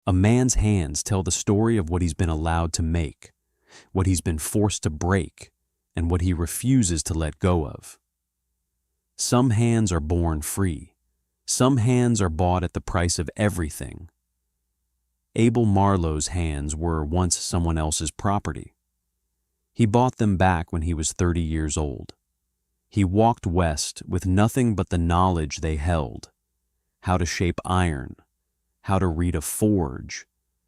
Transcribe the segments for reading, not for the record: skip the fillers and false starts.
A man's hands tell the story of what he's been allowed to make, what he's been forced to break, and what he refuses to let go of. Some hands are born free. Some hands are bought at the price of everything. Abel Marlowe's hands were once someone else's property. He bought them back when he was 30 years old. He walked west with nothing but the knowledge they held: how to shape iron, how to read a forge,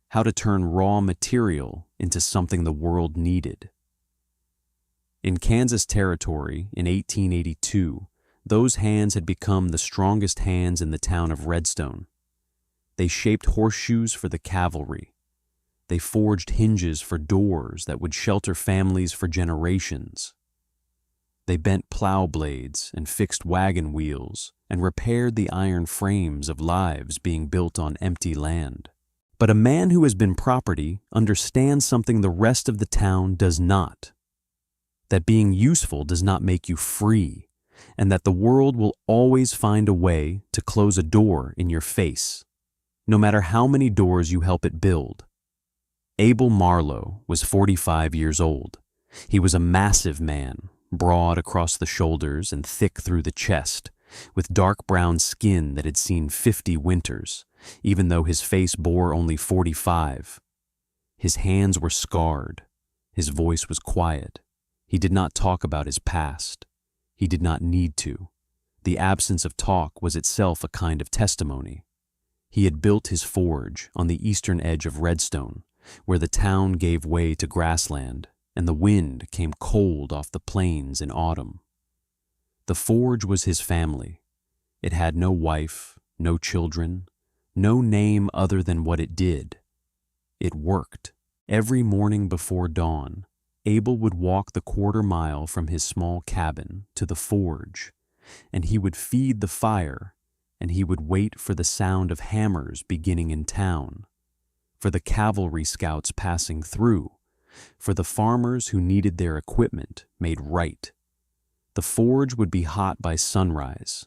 how to turn raw material into something the world needed. In Kansas Territory in 1882, those hands had become the strongest hands in the town of Redstone. They shaped horseshoes for the cavalry. They forged hinges for doors that would shelter families for generations. They bent plow blades and fixed wagon wheels and repaired the iron frames of lives being built on empty land. But a man who has been property understands something the rest of the town does not: that being useful does not make you free, and that the world will always find a way to close a door in your face, no matter how many doors you help it build. Abel Marlowe was 45 years old. He was a massive man, broad across the shoulders and thick through the chest, with dark brown skin that had seen 50 winters, even though his face bore only 45. His hands were scarred. His voice was quiet. He did not talk about his past. He did not need to. The absence of talk was itself a kind of testimony. He had built his forge on the eastern edge of Redstone, where the town gave way to grassland, and the wind came cold off the plains in autumn. The forge was his family. It had no wife, no children, no name other than what it did. It worked. Every morning before dawn, Abel would walk the quarter-mile from his small cabin to the forge, and he would feed the fire, and he would wait for the sound of hammers beginning in town, for the cavalry scouts passing through, for the farmers who needed their equipment made right. The forge would be hot by sunrise.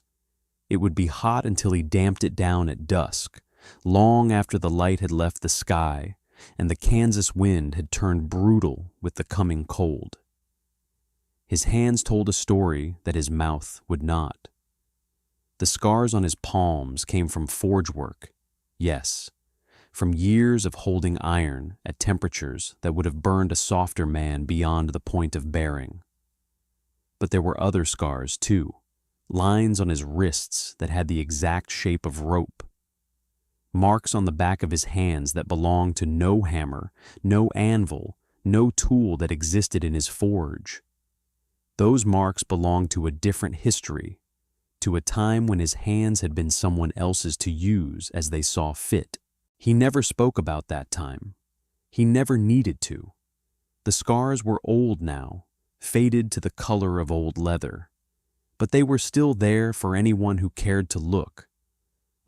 It would be hot until he damped it down at dusk, long after the light had left the sky and the Kansas wind had turned brutal with the coming cold. His hands told a story that his mouth would not. The scars on his palms came from forge work, yes, from years of holding iron at temperatures that would have burned a softer man beyond the point of bearing. But there were other scars, too, lines on his wrists that had the exact shape of rope, marks on the back of his hands that belonged to no hammer, no anvil, no tool that existed in his forge. Those marks belonged to a different history, to a time when his hands had been someone else's to use as they saw fit. He never spoke about that time. He never needed to. The scars were old now, faded to the color of old leather, but they were still there for anyone who cared to look.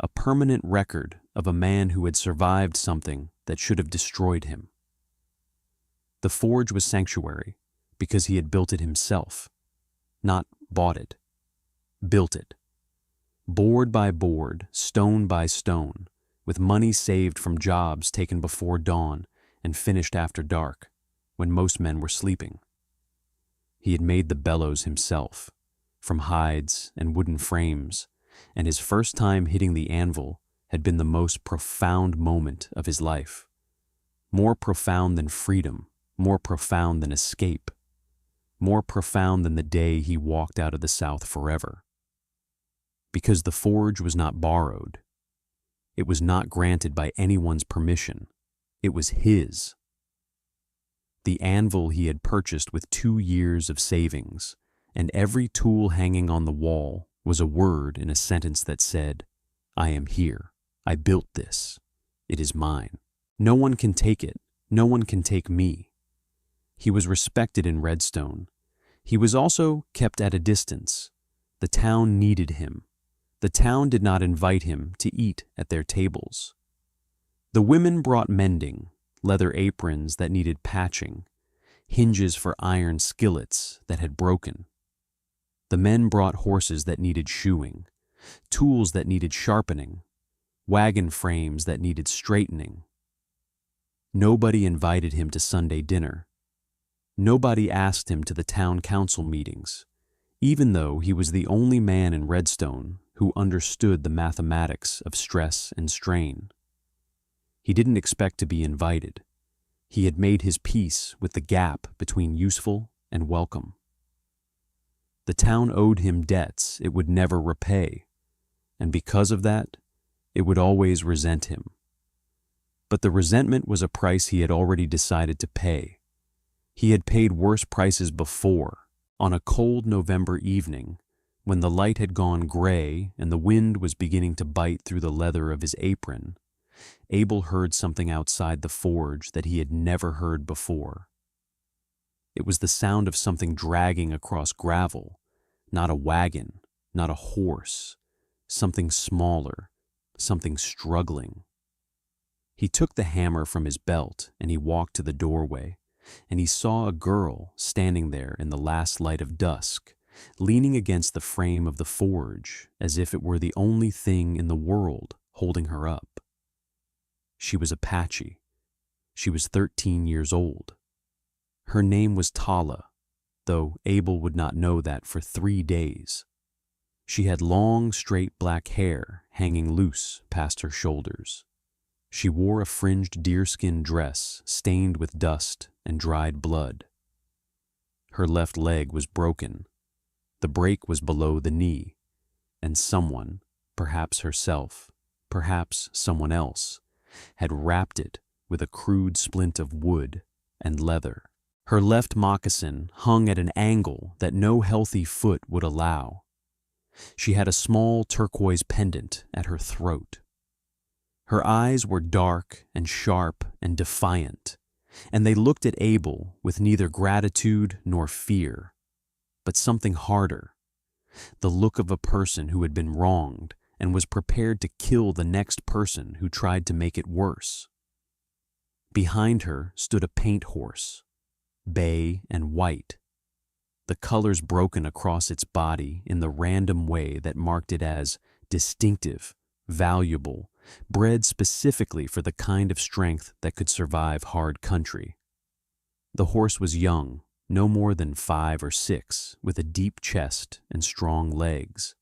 A permanent record of a man who had survived something that should have destroyed him. The forge was sanctuary because he had built it himself, not bought it. Built it. Board by board, stone by stone, with money saved from jobs taken before dawn and finished after dark, when most men were sleeping. He had made the bellows himself, from hides and wooden frames, and his first time hitting the anvil had been the most profound moment of his life. More profound than freedom, more profound than escape, more profound than the day he walked out of the South forever. Because the forge was not borrowed. It was not granted by anyone's permission. It was his. The anvil he had purchased with 2 years of savings, and every tool hanging on the wall was a word in a sentence that said, "I am here. I built this. It is mine. No one can take it. No one can take me." He was respected in Redstone. He was also kept at a distance. The town needed him. The town did not invite him to eat at their tables. The women brought mending, leather aprons that needed patching, hinges for iron skillets that had broken. The men brought horses that needed shoeing, tools that needed sharpening, wagon frames that needed straightening, Nobody invited him to Sunday dinner. Nobody asked him to the town council meetings, even though he was the only man in Redstone who understood the mathematics of stress and strain. He didn't expect to be invited. He had made his peace with the gap between useful and welcome. The town owed him debts it would never repay, and because of that, it would always resent him. But the resentment was a price he had already decided to pay. He had paid worse prices before, on a cold November evening, when the light had gone gray and the wind was beginning to bite through the leather of his apron. Abel heard something outside the forge that he had never heard before. It was the sound of something dragging across gravel, not a wagon, not a horse, something smaller, something struggling. He took the hammer from his belt and he walked to the doorway, and he saw a girl standing there in the last light of dusk, leaning against the frame of the forge as if it were the only thing in the world holding her up. She was Apache. She was 13 years old. Her name was Tala, though Abel would not know that for 3 days. She had long, straight black hair hanging loose past her shoulders. She wore a fringed deerskin dress stained with dust and dried blood. Her left leg was broken. The break was below the knee, and someone, perhaps herself, perhaps someone else, had wrapped it with a crude splint of wood and leather. Her left moccasin hung at an angle that no healthy foot would allow. She had a small turquoise pendant at her throat. Her eyes were dark and sharp and defiant, and they looked at Abel with neither gratitude nor fear, but something harder, the look of a person who had been wronged and was prepared to kill the next person who tried to make it worse. Behind her stood a paint horse, bay and white, the colors broken across its body in the random way that marked it as distinctive, valuable, bred specifically for the kind of strength that could survive hard country. The horse was young, no more than 5 or 6, with a deep chest and strong legs.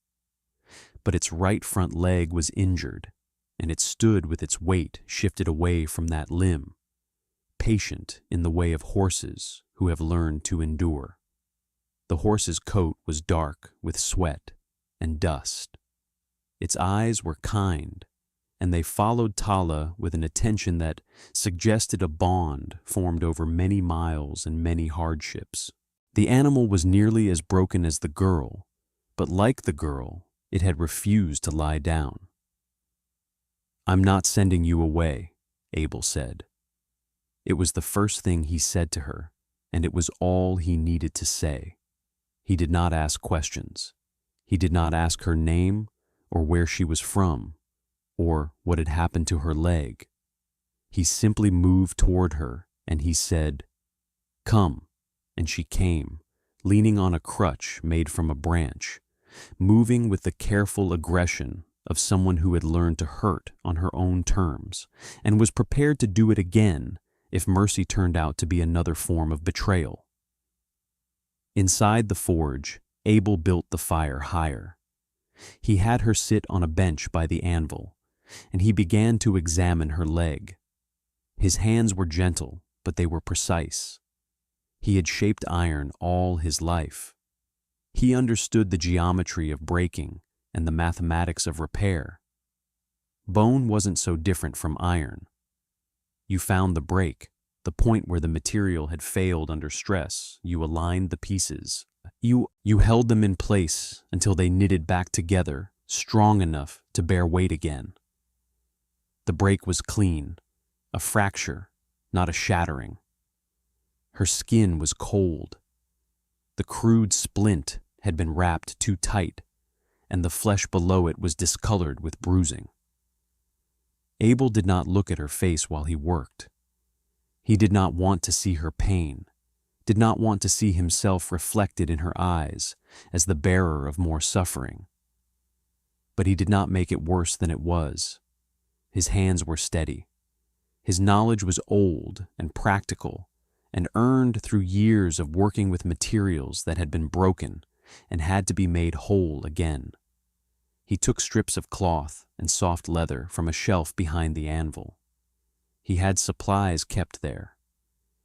But its right front leg was injured, and it stood with its weight shifted away from that limb, patient in the way of horses who have learned to endure. The horse's coat was dark with sweat and dust. Its eyes were kind, and they followed Tala with an attention that suggested a bond formed over many miles and many hardships. The animal was nearly as broken as the girl, but like the girl, it had refused to lie down. "I'm not sending you away," Abel said. It was the first thing he said to her, and it was all he needed to say. He did not ask questions. He did not ask her name or where she was from, or what had happened to her leg. He simply moved toward her, and he said, "Come," and she came, leaning on a crutch made from a branch, moving with the careful aggression of someone who had learned to hurt on her own terms, and was prepared to do it again if mercy turned out to be another form of betrayal. Inside the forge, Abel built the fire higher. He had her sit on a bench by the anvil, and he began to examine her leg. His hands were gentle, but they were precise. He had shaped iron all his life. He understood the geometry of breaking and the mathematics of repair. Bone wasn't so different from iron. You found the break, the point where the material had failed under stress. You aligned the pieces. You held them in place until they knitted back together, strong enough to bear weight again. The break was clean, a fracture, not a shattering. Her skin was cold. The crude splint had been wrapped too tight, and the flesh below it was discolored with bruising. Abel did not look at her face while he worked. He did not want to see her pain, did not want to see himself reflected in her eyes as the bearer of more suffering. But he did not make it worse than it was. His hands were steady. His knowledge was old and practical and earned through years of working with materials that had been broken and had to be made whole again. He took strips of cloth and soft leather from a shelf behind the anvil. He had supplies kept there.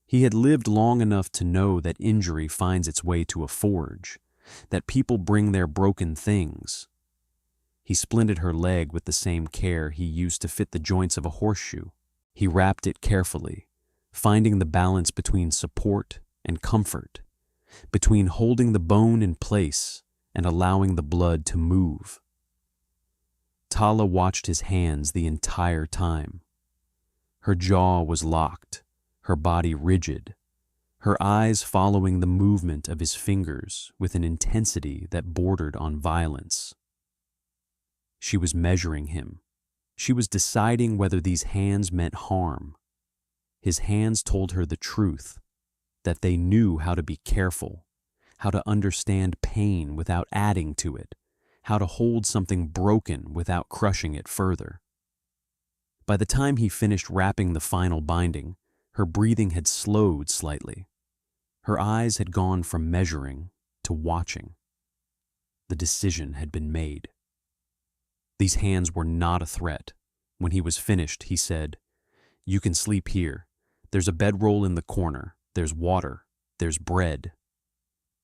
He had lived long enough to know that injury finds its way to a forge, that people bring their broken things. He splinted her leg with the same care he used to fit the joints of a horseshoe. He wrapped it carefully, finding the balance between support and comfort, between holding the bone in place and allowing the blood to move. Tala watched his hands the entire time. Her jaw was locked, her body rigid, her eyes following the movement of his fingers with an intensity that bordered on violence. She was measuring him. She was deciding whether these hands meant harm. His hands told her the truth, that they knew how to be careful, how to understand pain without adding to it, how to hold something broken without crushing it further. By the time he finished wrapping the final binding, her breathing had slowed slightly. Her eyes had gone from measuring to watching. The decision had been made. These hands were not a threat. When he was finished, he said, "You can sleep here. There's a bedroll in the corner. There's water. There's bread."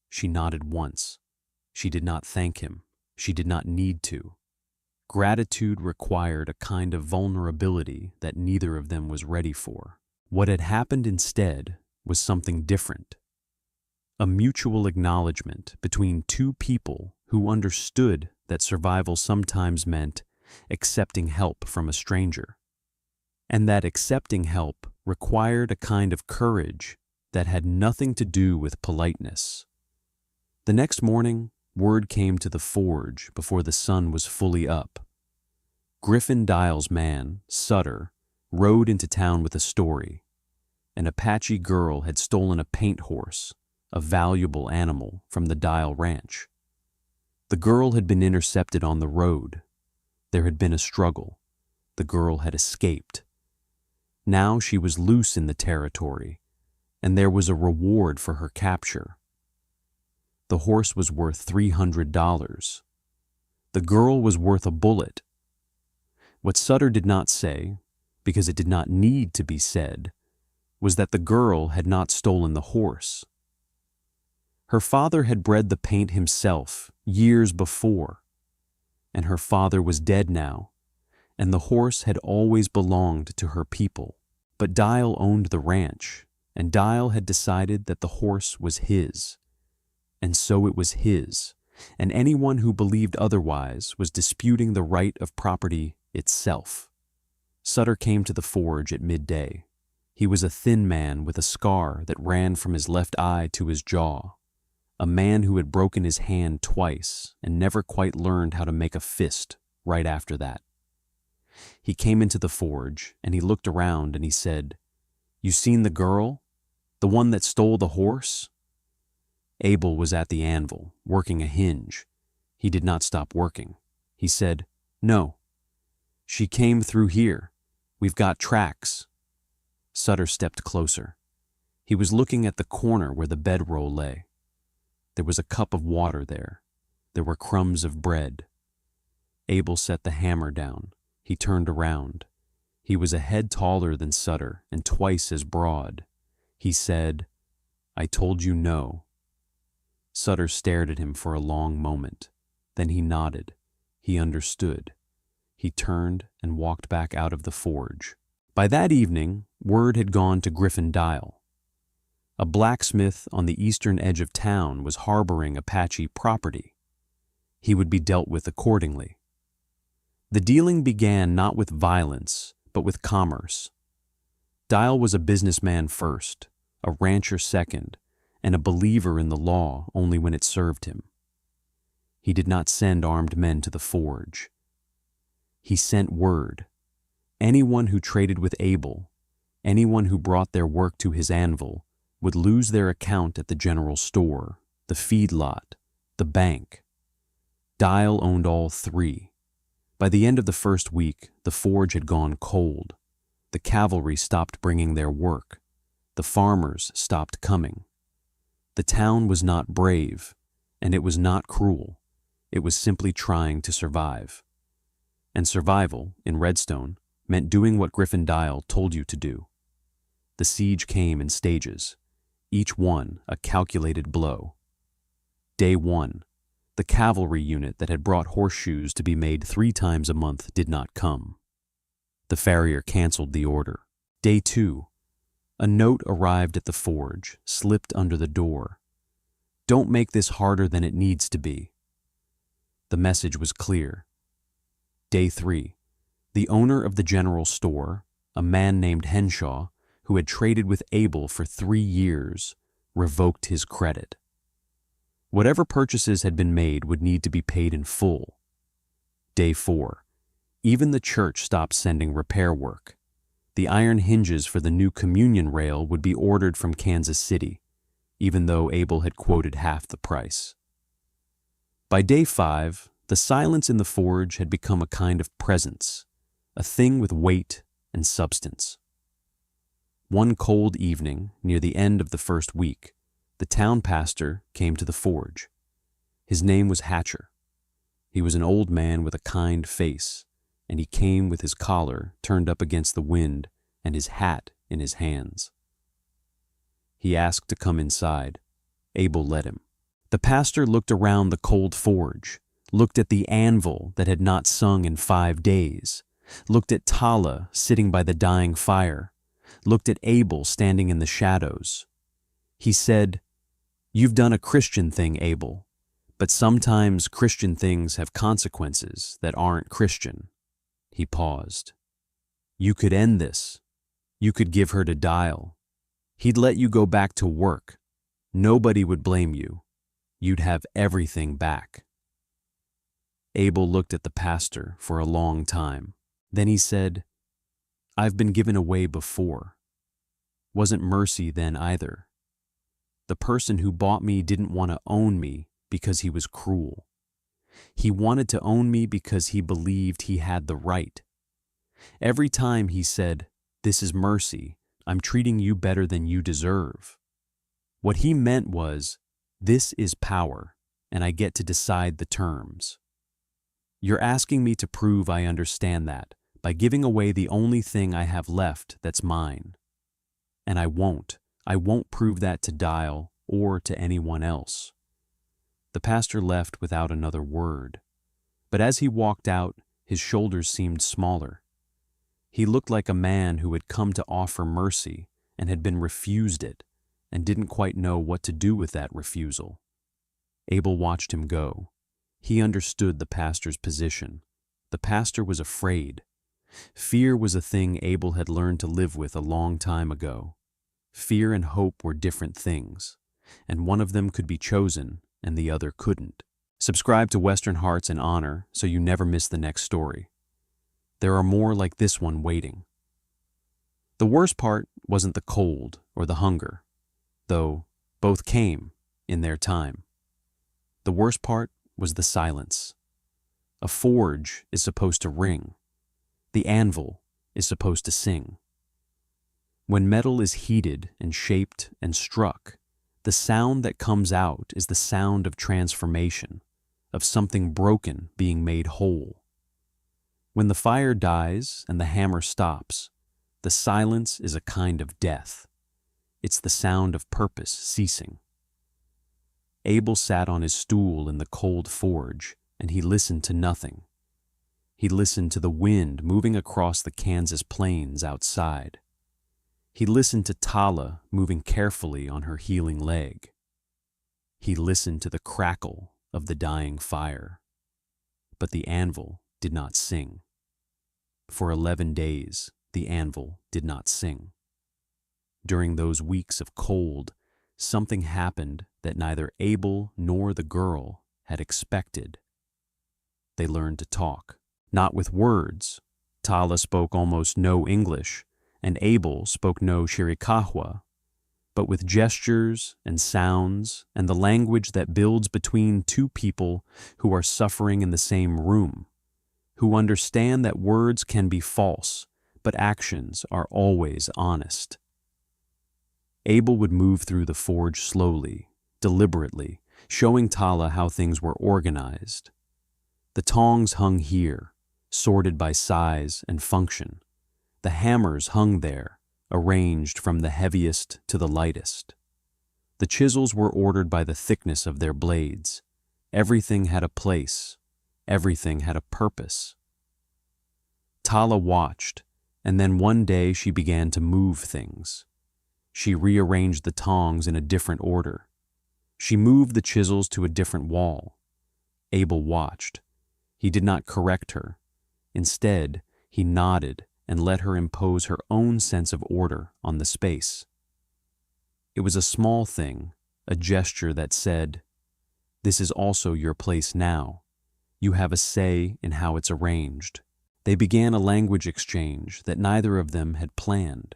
She nodded once. She did not thank him. She did not need to. Gratitude required a kind of vulnerability that neither of them was ready for. What had happened instead was something different. A mutual acknowledgement between two people who understood that survival sometimes meant accepting help from a stranger, and that accepting help required a kind of courage that had nothing to do with politeness. The next morning, word came to the forge before the sun was fully up. Griffin Dial's man, Sutter, rode into town with a story. An Apache girl had stolen a paint horse, a valuable animal, from the Dial ranch. The girl had been intercepted on the road. There had been a struggle. The girl had escaped. Now she was loose in the territory, and there was a reward for her capture. The horse was worth $300. The girl was worth a bullet. What Sutter did not say, because it did not need to be said, was that the girl had not stolen the horse. Her father had bred the paint himself years before, and her father was dead now, and the horse had always belonged to her people. But Dial owned the ranch, and Dial had decided that the horse was his. And so it was his, and anyone who believed otherwise was disputing the right of property itself. Sutter came to the forge at midday. He was a thin man with a scar that ran from his left eye to his jaw, a man who had broken his hand twice and never quite learned how to make a fist right after that. He came into the forge, and he looked around and he said, "You seen the girl? The one that stole the horse?" Abel was at the anvil, working a hinge. He did not stop working. He said, "No. She came through here. We've got tracks." Sutter stepped closer. He was looking at the corner where the bedroll lay. There was a cup of water there. There were crumbs of bread. Abel set the hammer down. He turned around. He was a head taller than Sutter and twice as broad. He said, "I told you no." Sutter stared at him for a long moment. Then he nodded. He understood. He turned and walked back out of the forge. By that evening, word had gone to Griffin Dial. A blacksmith on the eastern edge of town was harboring Apache property. He would be dealt with accordingly. The dealing began not with violence, but with commerce. Dial was a businessman first, a rancher second, and a believer in the law only when it served him. He did not send armed men to the forge. He sent word. Anyone who traded with Abel, anyone who brought their work to his anvil, would lose their account at the general store, the feedlot, the bank. Dial owned all three. By the end of the first week, the forge had gone cold. The cavalry stopped bringing their work. The farmers stopped coming. The town was not brave, and it was not cruel. It was simply trying to survive. And survival, in Redstone, meant doing what Griffin Dial told you to do. The siege came in stages, each one a calculated blow. Day 1, the cavalry unit that had brought horseshoes to be made 3 times a month did not come. The farrier canceled the order. Day 2, a note arrived at the forge, slipped under the door. Don't make this harder than it needs to be. The message was clear. Day 3, the owner of the general store, a man named Henshaw, who had traded with Abel for 3 years, revoked his credit. Whatever purchases had been made would need to be paid in full. Day 4, even the church stopped sending repair work. The iron hinges for the new communion rail would be ordered from Kansas City, even though Abel had quoted half the price. By day 5, the silence in the forge had become a kind of presence, a thing with weight and substance. One cold evening, near the end of the first week, the town pastor came to the forge. His name was Hatcher. He was an old man with a kind face, and he came with his collar turned up against the wind and his hat in his hands. He asked to come inside. Abel let him. The pastor looked around the cold forge, looked at the anvil that had not sung in 5 days, looked at Tala sitting by the dying fire, looked at Abel standing in the shadows. He said, "You've done a Christian thing, Abel, but sometimes Christian things have consequences that aren't Christian." He paused. "You could end this. You could give her to Dial. He'd let you go back to work. Nobody would blame you. You'd have everything back." Abel looked at the pastor for a long time. Then he said, "I've been given away before. Wasn't mercy then either. The person who bought me didn't want to own me because he was cruel. He wanted to own me because he believed he had the right. Every time he said, 'This is mercy, I'm treating you better than you deserve.' What he meant was, 'This is power, and I get to decide the terms.' You're asking me to prove I understand that by giving away the only thing I have left that's mine. And I won't prove that to Dial or to anyone else." The pastor left without another word, but as he walked out, his shoulders seemed smaller. He looked like a man who had come to offer mercy and had been refused it and didn't quite know what to do with that refusal. Abel watched him go. He understood the pastor's position. The pastor was afraid. Fear was a thing Abel had learned to live with a long time ago. Fear and hope were different things, and one of them could be chosen and the other couldn't. Subscribe to Western Hearts and Honor so you never miss the next story. There are more like this one waiting. The worst part wasn't the cold or the hunger, though both came in their time. The worst part was the silence. A forge is supposed to ring. The anvil is supposed to sing. When metal is heated and shaped and struck, the sound that comes out is the sound of transformation, of something broken being made whole. When the fire dies and the hammer stops, the silence is a kind of death. It's the sound of purpose ceasing. Abel sat on his stool in the cold forge, and he listened to nothing. He listened to the wind moving across the Kansas plains outside. He listened to Tala moving carefully on her healing leg. He listened to the crackle of the dying fire. But the anvil did not sing. For 11 days, the anvil did not sing. During those weeks of cold, something happened that neither Abel nor the girl had expected. They learned to talk, not with words. Tala spoke almost no English, and Abel spoke no Chiricahua, but with gestures and sounds and the language that builds between two people who are suffering in the same room, who understand that words can be false, but actions are always honest. Abel would move through the forge slowly, deliberately, showing Tala how things were organized. The tongs hung here, sorted by size and function. The hammers hung there, arranged from the heaviest to the lightest. The chisels were ordered by the thickness of their blades. Everything had a place. Everything had a purpose. Tala watched, and then one day she began to move things. She rearranged the tongs in a different order. She moved the chisels to a different wall. Abel watched. He did not correct her. Instead, he nodded and let her impose her own sense of order on the space. It was a small thing, a gesture that said, "This is also your place now. You have a say in how it's arranged." They began a language exchange that neither of them had planned.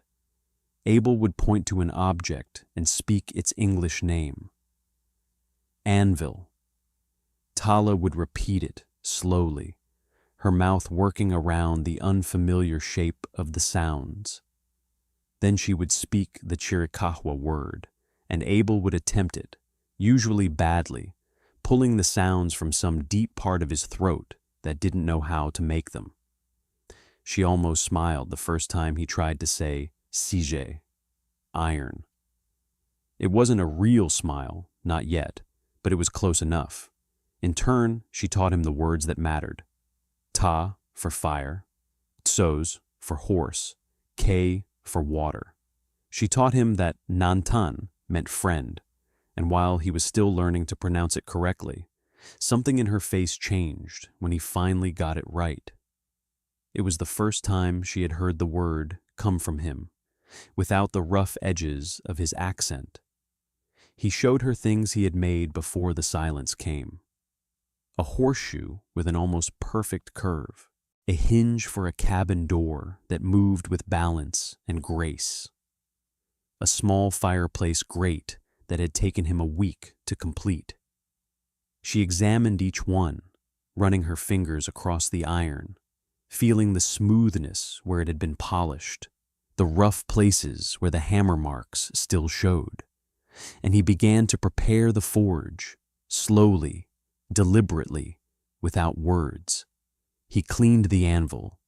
Abel would point to an object and speak its English name. Anvil. Tala would repeat it slowly, her mouth working around the unfamiliar shape of the sounds. Then she would speak the Chiricahua word, and Abel would attempt it, usually badly, pulling the sounds from some deep part of his throat that didn't know how to make them. She almost smiled the first time he tried to say "Sige," iron. It wasn't a real smile, not yet, but it was close enough. In turn, she taught him the words that mattered. Ta for fire, tsos for horse, K for water. She taught him that Nantan meant friend, and while he was still learning to pronounce it correctly, something in her face changed when he finally got it right. It was the first time she had heard the word come from him, without the rough edges of his accent. He showed her things he had made before the silence came. A horseshoe with an almost perfect curve, a hinge for a cabin door that moved with balance and grace, a small fireplace grate that had taken him a week to complete. She examined each one, running her fingers across the iron, feeling the smoothness where it had been polished, the rough places where the hammer marks still showed. And he began to prepare the forge, slowly, deliberately, without words. He cleaned the anvil.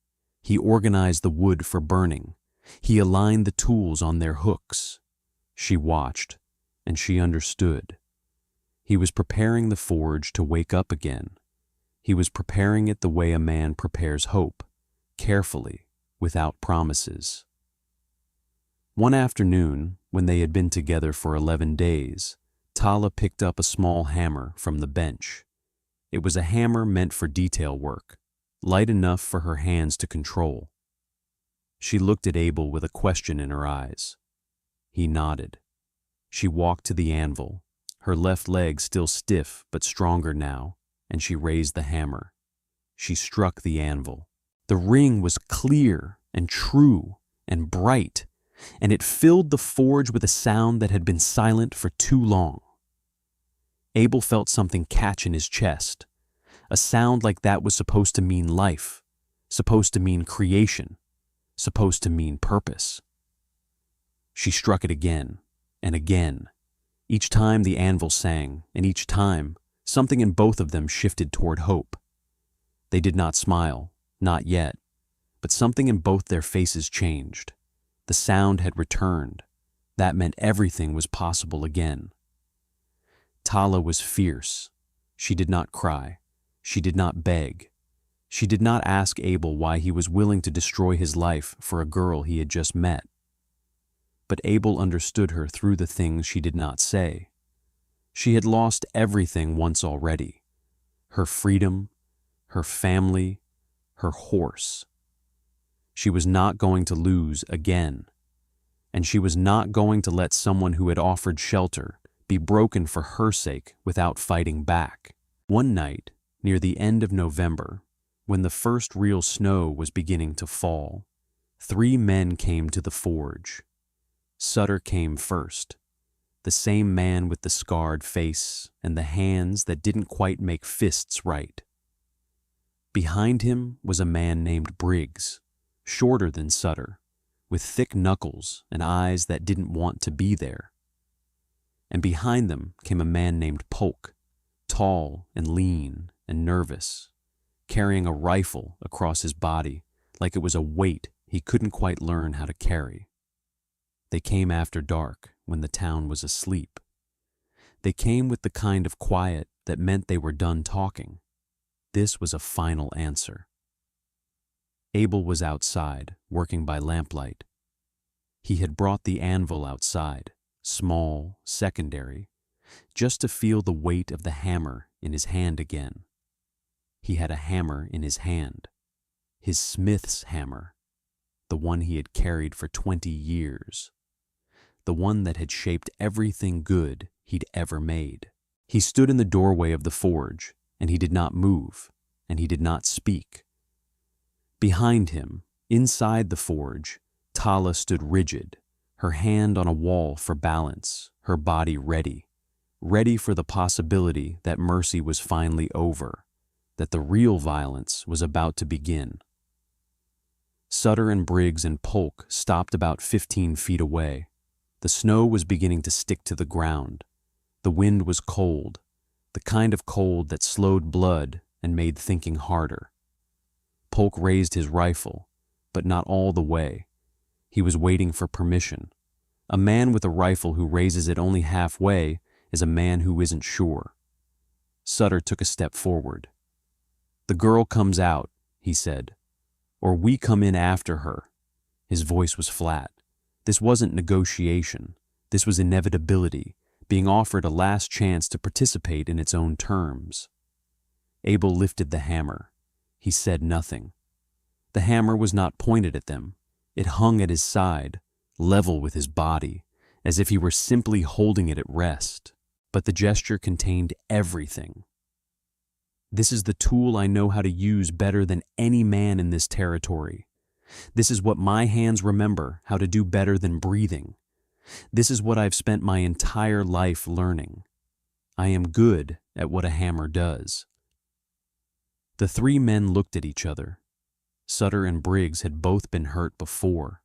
He organized the wood for burning. He aligned the tools on their hooks. She watched, and she understood. He was preparing the forge to wake up again. He was preparing it the way a man prepares hope, carefully, without promises. One afternoon, when they had been together for 11 days, Tala picked up a small hammer from the bench. It was a hammer meant for detail work, light enough for her hands to control. She looked at Abel with a question in her eyes. He nodded. She walked to the anvil, her left leg still stiff but stronger now, and she raised the hammer. She struck the anvil. The ring was clear and true and bright, and it filled the forge with a sound that had been silent for too long. Abel felt something catch in his chest. A sound like that was supposed to mean life, supposed to mean creation, supposed to mean purpose. She struck it again and again. Each time the anvil sang, and each time something in both of them shifted toward hope. They did not smile, not yet, but something in both their faces changed. The sound had returned. That meant everything was possible again. Tala was fierce. She did not cry. She did not beg. She did not ask Abel why he was willing to destroy his life for a girl he had just met. But Abel understood her through the things she did not say. She had lost everything once already. Her freedom, her family, her horse. She was not going to lose again. And she was not going to let someone who had offered shelter be broken for her sake without fighting back. One night, near the end of November, when the first real snow was beginning to fall, 3 men came to the forge. Sutter came first, the same man with the scarred face and the hands that didn't quite make fists right. Behind him was a man named Briggs, shorter than Sutter, with thick knuckles and eyes that didn't want to be there. And behind them came a man named Polk, tall and lean and nervous, carrying a rifle across his body like it was a weight he couldn't quite learn how to carry. They came after dark, when the town was asleep. They came with the kind of quiet that meant they were done talking. This was a final answer. Abel was outside, working by lamplight. He had brought the anvil outside, small, secondary, just to feel the weight of the hammer in his hand again. He had a hammer in his hand, his smith's hammer, the one he had carried for 20 years, the one that had shaped everything good he'd ever made. He stood in the doorway of the forge, and he did not move, and he did not speak. Behind him, inside the forge, Tala stood rigid, her hand on a wall for balance, her body ready for the possibility that mercy was finally over, that the real violence was about to begin. Sutter and Briggs and Polk stopped about 15 feet away. The snow was beginning to stick to the ground. The wind was cold, the kind of cold that slowed blood and made thinking harder. Polk raised his rifle, but not all the way. He was waiting for permission. A man with a rifle who raises it only halfway is a man who isn't sure. Sutter took a step forward. "The girl comes out," he said, "or we come in after her." His voice was flat. This wasn't negotiation. This was inevitability, being offered a last chance to participate in its own terms. Abel lifted the hammer. He said nothing. The hammer was not pointed at them. It hung at his side, level with his body, as if he were simply holding it at rest. But the gesture contained everything. "This is the tool I know how to use better than any man in this territory. This is what my hands remember how to do better than breathing. This is what I've spent my entire life learning. I am good at what a hammer does." The three men looked at each other. Sutter and Briggs had both been hurt before.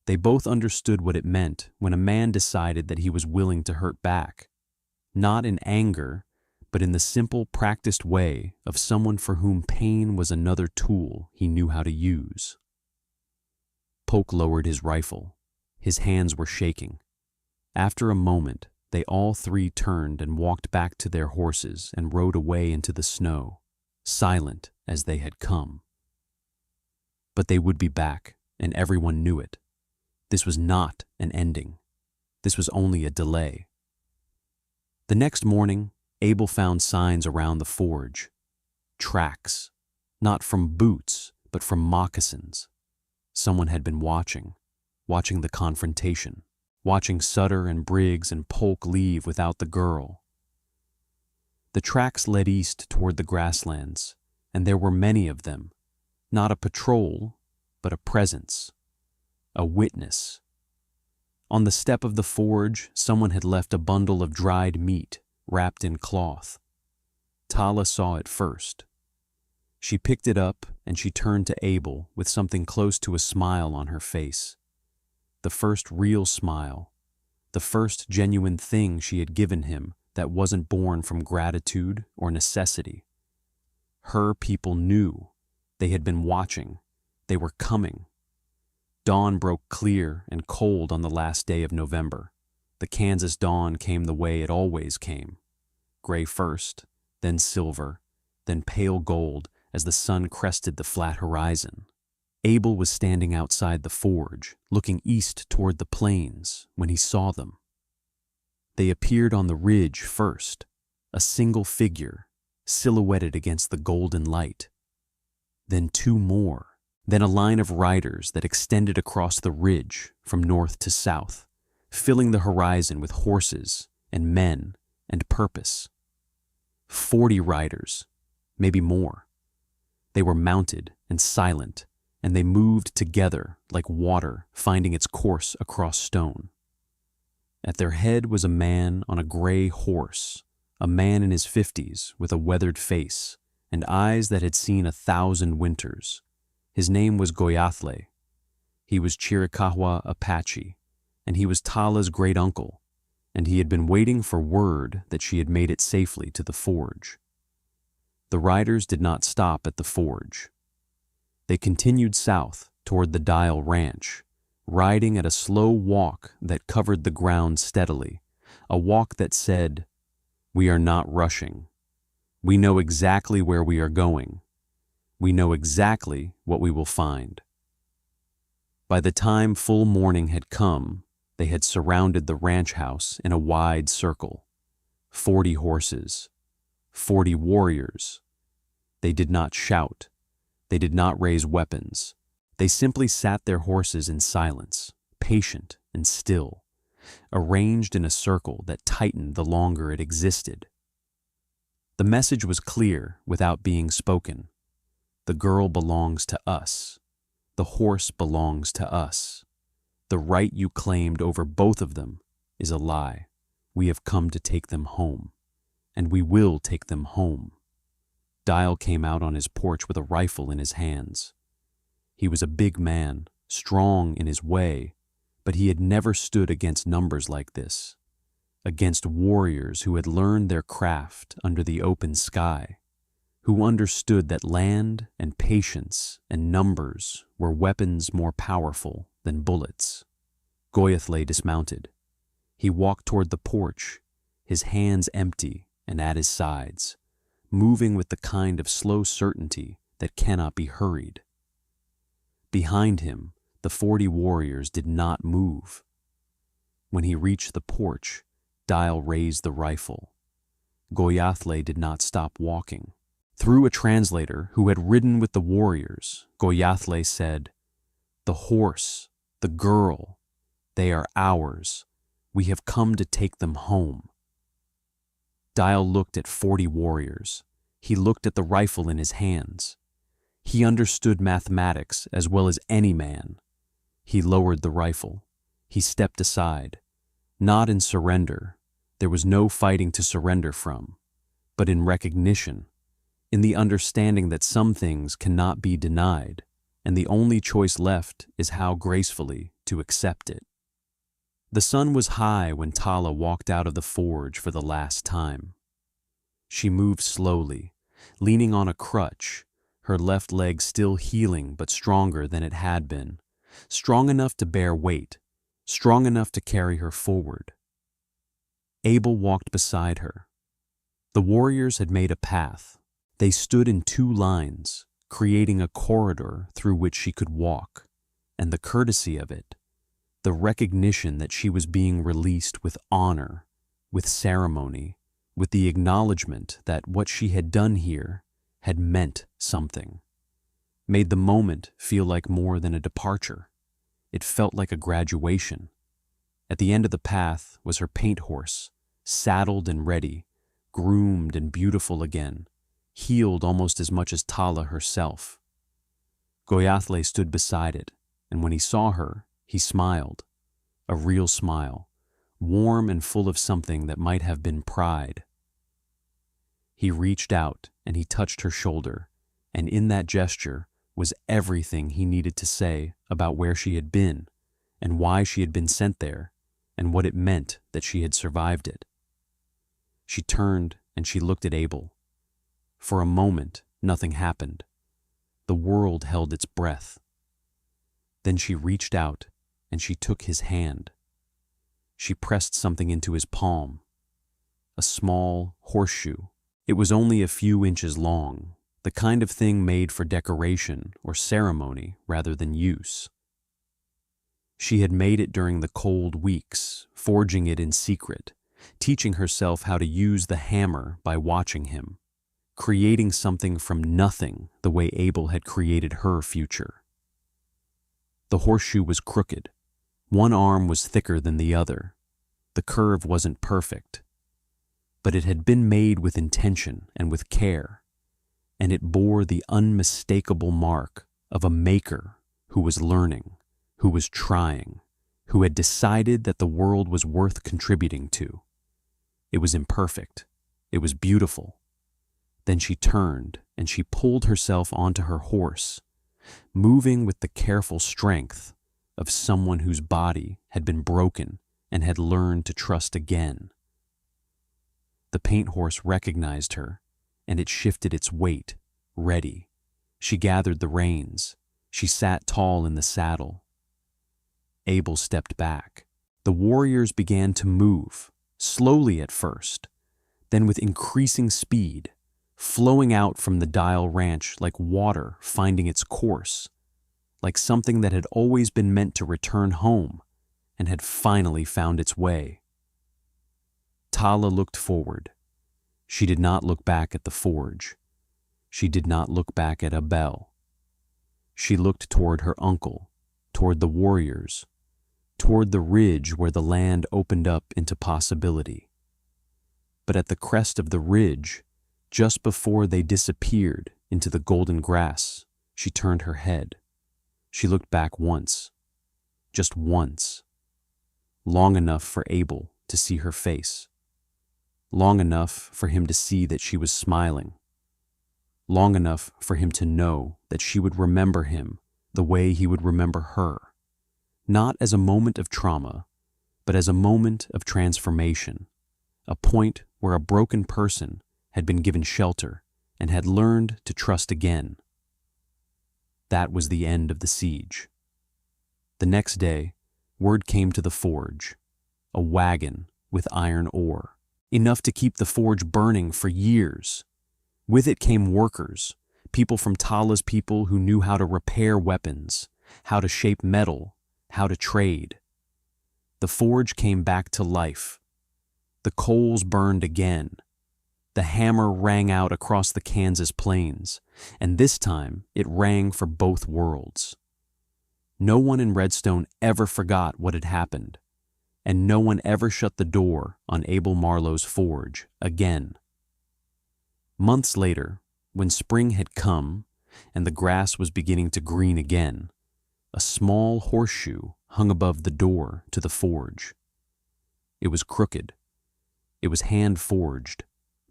They both understood what it meant when a man decided that he was willing to hurt back, not in anger, but in the simple, practiced way of someone for whom pain was another tool he knew how to use. Polk lowered his rifle. His hands were shaking. After a moment, they all three turned and walked back to their horses and rode away into the snow, silent as they had come. But they would be back, and everyone knew it. This was not an ending. This was only a delay. The next morning, Abel found signs around the forge. Tracks, not from boots, but from moccasins. Someone had been watching the confrontation, watching Sutter and Briggs and Polk leave without the girl. The tracks led east toward the grasslands, and there were many of them, not a patrol, but a presence, a witness. On the step of the forge, someone had left a bundle of dried meat wrapped in cloth. Tala saw it first. She picked it up and she turned to Abel with something close to a smile on her face. The first real smile, the first genuine thing she had given him that wasn't born from gratitude or necessity. Her people knew. They had been watching. They were coming. Dawn broke clear and cold on the last day of November. The Kansas dawn came the way it always came. Gray first, then silver, then pale gold as the sun crested the flat horizon. Abel was standing outside the forge, looking east toward the plains, when he saw them. They appeared on the ridge first, a single figure, silhouetted against the golden light. Then two more, then a line of riders that extended across the ridge from north to south, filling the horizon with horses and men and purpose. 40 riders, maybe more. They were mounted and silent, and they moved together like water finding its course across stone. At their head was a man on a gray horse, a man in his 50s with a weathered face and eyes that had seen 1,000 winters. His name was Goyathle. He was Chiricahua Apache, and he was Tala's great uncle, and he had been waiting for word that she had made it safely to the forge. The riders did not stop at the forge. They continued south toward the Dial Ranch, riding at a slow walk that covered the ground steadily, a walk that said, "We are not rushing. We know exactly where we are going. We know exactly what we will find." By the time full morning had come, they had surrounded the ranch house in a wide circle. 40 horses, 40 warriors. They did not shout. They did not raise weapons. They simply sat their horses in silence, patient and still, arranged in a circle that tightened the longer it existed. The message was clear without being spoken. The girl belongs to us. The horse belongs to us. The right you claimed over both of them is a lie. We have come to take them home, and we will take them home. Dial came out on his porch with a rifle in his hands. He was a big man, strong in his way, but he had never stood against numbers like this, against warriors who had learned their craft under the open sky, who understood that land and patience and numbers were weapons more powerful than bullets. Goyathle dismounted. He walked toward the porch, his hands empty and at his sides, moving with the kind of slow certainty that cannot be hurried. Behind him, the 40 warriors did not move. When he reached the porch, Dial raised the rifle. Goyathle did not stop walking. Through a translator who had ridden with the warriors, Goyathle said, "The horse, the girl, they are ours. We have come to take them home." Dial looked at 40 warriors. He looked at the rifle in his hands. He understood mathematics as well as any man. He lowered the rifle. He stepped aside, not in surrender. There was no fighting to surrender from, but in recognition, in the understanding that some things cannot be denied, and the only choice left is how gracefully to accept it. The sun was high when Tala walked out of the forge for the last time. She moved slowly, leaning on a crutch, her left leg still healing but stronger than it had been, strong enough to bear weight, strong enough to carry her forward. Abel walked beside her. The warriors had made a path. They stood in 2 lines, creating a corridor through which she could walk, and the courtesy of it, the recognition that she was being released with honor, with ceremony, with the acknowledgement that what she had done here had meant something, made the moment feel like more than a departure. It felt like a graduation. At the end of the path was her paint horse, saddled and ready, groomed and beautiful again, healed almost as much as Tala herself. Goyathle stood beside it, and when he saw her, he smiled, a real smile, warm and full of something that might have been pride. He reached out and he touched her shoulder, and in that gesture was everything he needed to say about where she had been, and why she had been sent there, and what it meant that she had survived it. She turned and she looked at Abel. For a moment, nothing happened. The world held its breath. Then she reached out and she took his hand. She pressed something into his palm, a small horseshoe. It was only a few inches long, the kind of thing made for decoration or ceremony rather than use. She had made it during the cold weeks, forging it in secret, teaching herself how to use the hammer by watching him, creating something from nothing the way Abel had created her future. The horseshoe was crooked. One arm was thicker than the other. The curve wasn't perfect, but it had been made with intention and with care, and it bore the unmistakable mark of a maker who was learning, who was trying, who had decided that the world was worth contributing to. It was imperfect. It was beautiful. Then she turned and she pulled herself onto her horse, moving with the careful strength of someone whose body had been broken and had learned to trust again. The paint horse recognized her, and it shifted its weight, ready. She gathered the reins. She sat tall in the saddle. Abel stepped back. The warriors began to move, slowly at first, then with increasing speed, flowing out from the Dial Ranch like water finding its course, like something that had always been meant to return home and had finally found its way. Tala looked forward. She did not look back at the forge. She did not look back at Abel. She looked toward her uncle, toward the warriors, toward the ridge where the land opened up into possibility. But at the crest of the ridge, just before they disappeared into the golden grass, she turned her head. She looked back once, just once, long enough for Abel to see her face, long enough for him to see that she was smiling, long enough for him to know that she would remember him the way he would remember her, not as a moment of trauma, but as a moment of transformation, a point where a broken person had been given shelter and had learned to trust again. That was the end of the siege. The next day, word came to the forge, a wagon with iron ore, enough to keep the forge burning for years. With it came workers, people from Tala's people who knew how to repair weapons, how to shape metal, how to trade. The forge came back to life. The coals burned again. The hammer rang out across the Kansas plains, and this time it rang for both worlds. No one in Redstone ever forgot what had happened, and no one ever shut the door on Abel Marlowe's forge again. Months later, when spring had come and the grass was beginning to green again, a small horseshoe hung above the door to the forge. It was crooked. It was hand-forged,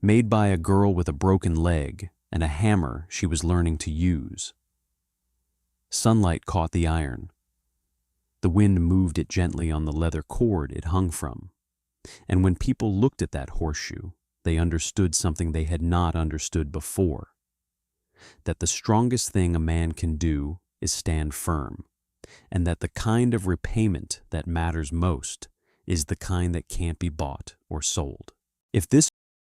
made by a girl with a broken leg and a hammer she was learning to use. Sunlight caught the iron. The wind moved it gently on the leather cord it hung from, and when people looked at that horseshoe, they understood something they had not understood before, that the strongest thing a man can do is stand firm, and that the kind of repayment that matters most is the kind that can't be bought or sold. If this